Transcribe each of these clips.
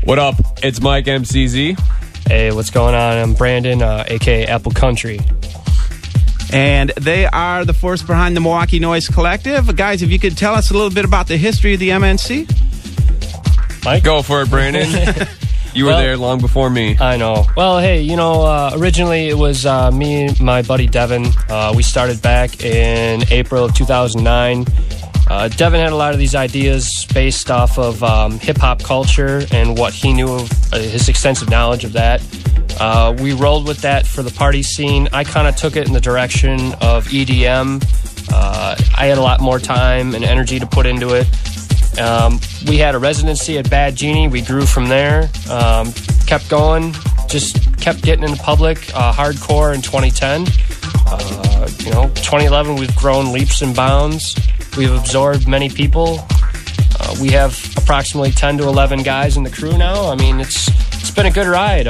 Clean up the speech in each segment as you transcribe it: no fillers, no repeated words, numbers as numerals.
What up? It's Mike MCZ. Hey, what's going on? I'm Brandon, a.k.a. Apple Country. And they are the force behind the Milwaukee Noise Collective. Guys, if you could tell us a little bit about the history of the MNC. Mike? Go for it, Brandon. You were there long before me. I know. Well, hey, originally it was me and my buddy Devin. We started back in April of 2009. Devin had a lot of these ideas based off of hip-hop culture and what he knew of his extensive knowledge of that. We rolled with that for the party scene. I kind of took it in the direction of EDM. I had a lot more time and energy to put into it. We had a residency at Bad Genie. We grew from there, kept going, just kept getting into public, hardcore in 2010. 2011, we've grown leaps and bounds. We've absorbed many people. We have approximately 10 to 11 guys in the crew now. I mean, it's been a good ride.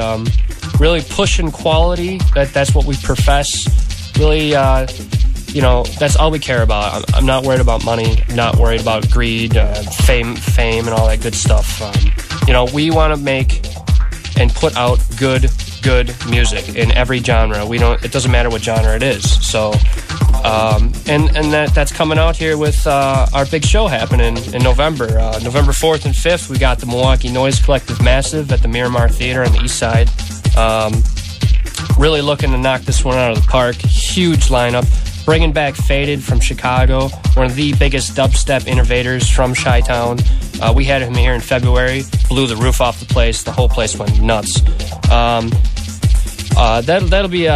Really pushing quality. That's what we profess. Really, that's all we care about. I'm not worried about money. I'm not worried about greed, fame, and all that good stuff. We want to make and put out good music in every genre. It doesn't matter what genre it is. So, that's coming out here with our big show happening in November. November 4th and 5th, we got the Milwaukee Noise Collective Massive at the Miramar Theater on the east side. Really looking to knock this one out of the park. Huge lineup. Bringing back Faded from Chicago, one of the biggest dubstep innovators from Chi-Town. We had him here in February, blew the roof off the place. The whole place went nuts. That'll be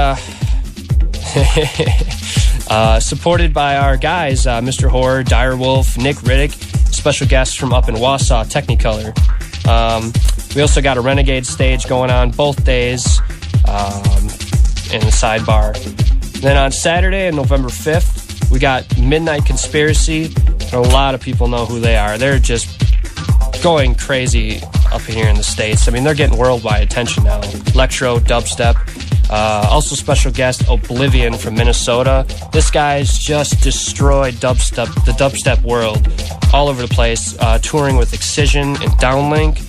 supported by our guys, Mr. Horror, Direwolf, Nick Riddick, special guests from up in Wausau, Technicolor. We also got a Renegade stage going on both days in the sidebar. Then on Saturday, on November 5th, we got Midnight Conspiracy, and a lot of people know who they are. They're just going crazy up here in the States. I mean, they're getting worldwide attention now. Electro, dubstep. Also special guest Oblivion from Minnesota. This guy's just destroyed the dubstep world all over the place, touring with Excision and Downlink.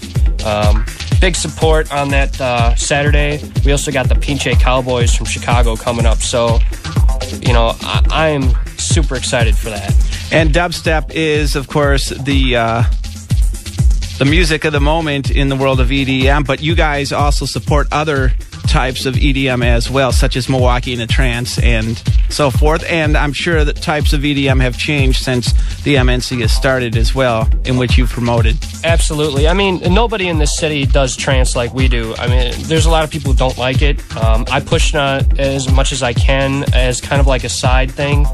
Big support on that Saturday. We also got the Pinche Cowboys from Chicago coming up. So, I am super excited for that. And dubstep is, of course, the music of the moment in the world of EDM, but you guys also support other types of EDM as well, such as Milwaukee in a Trance and so forth. And I'm sure that types of EDM have changed since the MNC has started as well, in which you've promoted. Absolutely. I mean, nobody in this city does trance like we do. I mean, there's a lot of people who don't like it. I push it as much as I can as kind of like a side thing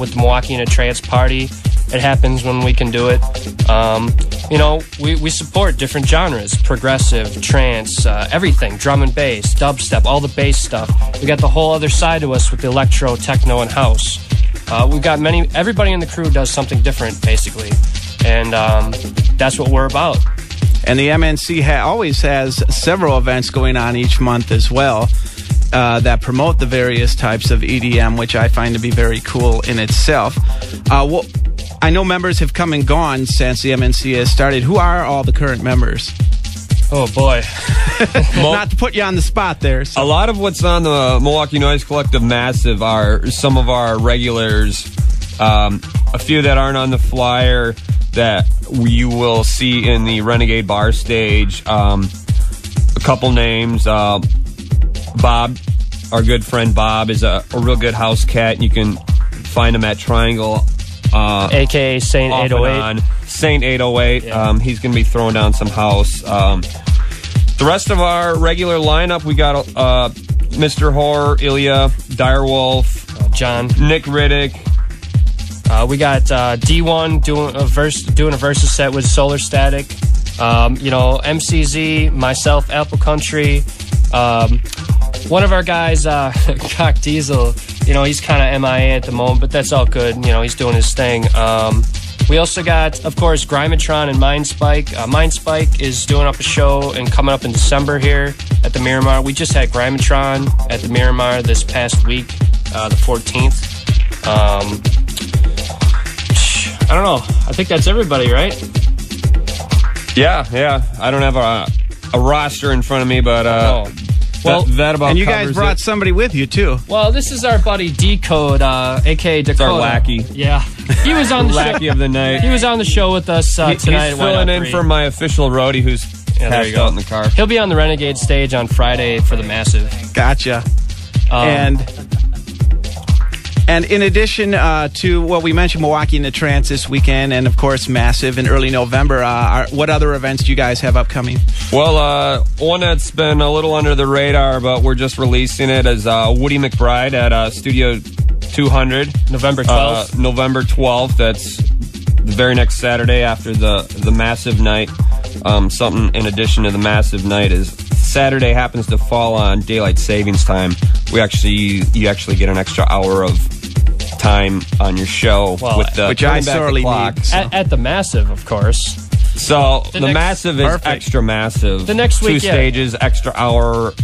with the Milwaukee in a Trance party. It happens when we can do it. We support different genres, progressive, trance, everything, drum and bass, dubstep, all the bass stuff. We got the whole other side to us with the electro, techno, and house. We've got everybody in the crew does something different, basically. And that's what we're about. And the MNC always has several events going on each month as well that promote the various types of EDM, which I find to be very cool in itself. I know members have come and gone since the MNC has started. Who are all the current members? Oh, boy. Not to put you on the spot there. So. A lot of what's on the Milwaukee Noise Collective Massive are some of our regulars. A few that aren't on the flyer that you will see in the Renegade Bar stage. A couple names. Bob, our good friend Bob, is a real good house cat. And you can find him at Triangle. A.K.A. Saint 808. Saint 808. Yeah. He's going to be throwing down some house. The rest of our regular lineup, we got Mr. Horror, Ilya, Direwolf, John, Nick Riddick. We got D1 doing a versus set with Solar Static. MCZ, myself, Apple Country. One of our guys, Cock Diesel, he's kind of MIA at the moment, but that's all good. He's doing his thing. We also got, of course, Grimatron and Mindspike. Mindspike is doing up a show and coming up in December here at the Miramar. We just had Grimatron at the Miramar this past week, the 14th. I don't know. I think that's everybody, right? Yeah. I don't have a roster in front of me, but Well, that about And you covers guys brought it. somebody with you, too. Well, this is our buddy D-Code, a.k.a. Dakota. It's our lackey. Yeah. He was on the Lackey show. of the night. He was on the show with us tonight. He's at Why filling Not in 3. for my official roadie who's there passed you go. out in the car. He'll be on the Renegade stage on Friday for the Massive. Gotcha. And in addition to what we mentioned, Milwaukee in the Trance this weekend, and of course Massive in early November, what other events do you guys have upcoming? Well, one that's been a little under the radar, but we're just releasing it, is Woody McBride at Studio 200. November 12th. November 12th. That's the very next Saturday after the Massive night. Something in addition to the Massive night is Saturday happens to fall on daylight savings time. You actually get an extra hour of time on your show with the which I turning back the sorely clock. need. So. At the Massive, of course. So the next- Massive is Perfect. extra massive. The next week, two yeah. stages, extra hour.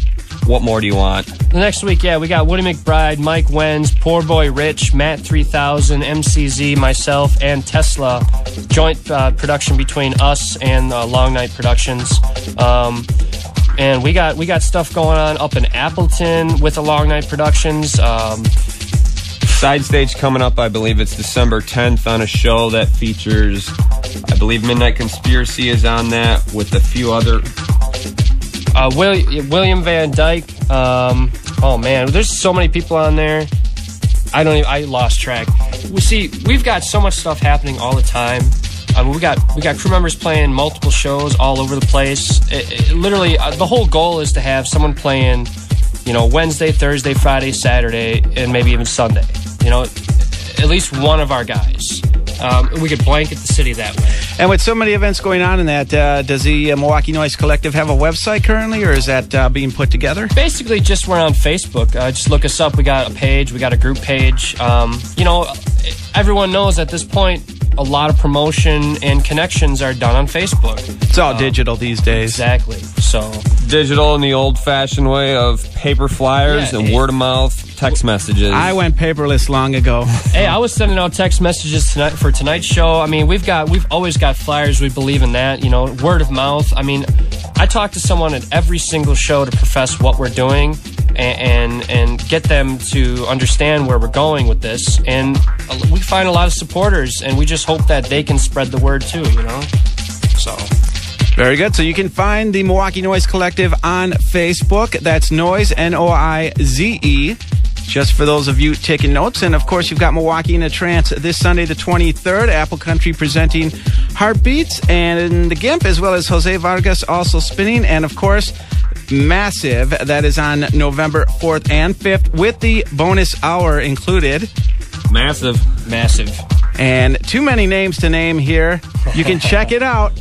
What more do you want? The next week, we got Woody McBride, Mike Wenz, Poor Boy Rich, Matt 3000, MCZ, myself, and Tesla. Joint production between us and Long Night Productions. And we got stuff going on up in Appleton with the Long Night Productions. Side stage coming up, I believe it's December 10th on a show that features, I believe Midnight Conspiracy is on that with a few other. William Van Dyke. Oh man, there's so many people on there. I lost track. We've got so much stuff happening all the time. We got crew members playing multiple shows all over the place. Literally, the whole goal is to have someone playing, Wednesday, Thursday, Friday, Saturday, and maybe even Sunday. At least one of our guys. We could blanket the city that way. And with so many events going on in that, does the Milwaukee Noise Collective have a website currently, or is that being put together? Basically, just we're on Facebook. Just look us up. We got a page. We got a group page. Everyone knows at this point, a lot of promotion and connections are done on Facebook. It's all digital these days. Exactly. So Digital in the old-fashioned way of paper flyers and word-of-mouth text messages. I went paperless long ago. hey, I was sending out text messages tonight for tonight's show. I mean, we've always got flyers. We believe in that. Word of mouth. I mean, I talk to someone at every single show to profess what we're doing and get them to understand where we're going with this. And we find a lot of supporters, and we just hope that they can spread the word too. So. Very good. So you can find the Milwaukee Noise Collective on Facebook. That's Noise, Noize. Just for those of you taking notes. And, of course, you've got Milwaukee in a Trance this Sunday the 23rd. Apple Country presenting Heartbeats. And the GIMP, as well as Jose Vargas, also spinning. And, of course, Massive. That is on November 4th and 5th with the bonus hour included. Massive. And too many names to name here. You can check it out.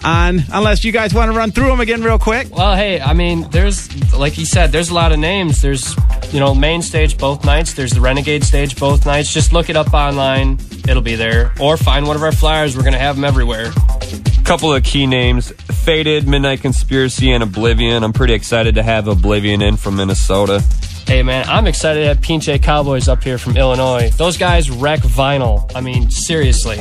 Unless you guys want to run through them again real quick. Well, hey, I mean, there's, like you said, there's a lot of names. There's, main stage both nights. There's the Renegade stage both nights. Just look it up online. It'll be there. Or find one of our flyers. We're going to have them everywhere. Couple of key names: Faded, Midnight Conspiracy, and Oblivion. I'm pretty excited to have Oblivion in from Minnesota. Hey, man, I'm excited to have Pinche Cowboys up here from Illinois. Those guys wreck vinyl. I mean, seriously.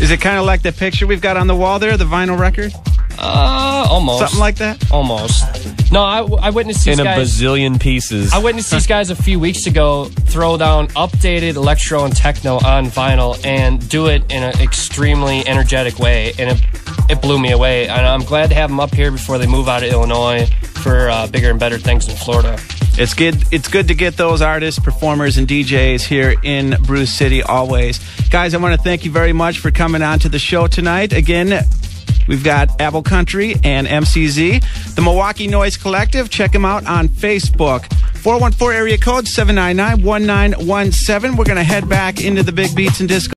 Is it kind of like the picture we've got on the wall there, the vinyl record? Almost. Something like that? Almost. No, I witnessed these In a guys. bazillion pieces. I witnessed these guys a few weeks ago throw down updated electro and techno on vinyl and do it in an extremely energetic way, and it blew me away. And I'm glad to have them up here before they move out of Illinois for bigger and better things in Florida. It's good to get those artists, performers, and DJs here in Bruce City always. Guys, I want to thank you very much for coming on to the show tonight. Again, we've got Apple Country and MCZ. The Milwaukee Noise Collective, check them out on Facebook. 414 area code 799-1917. We're going to head back into the Big Beats and Disco.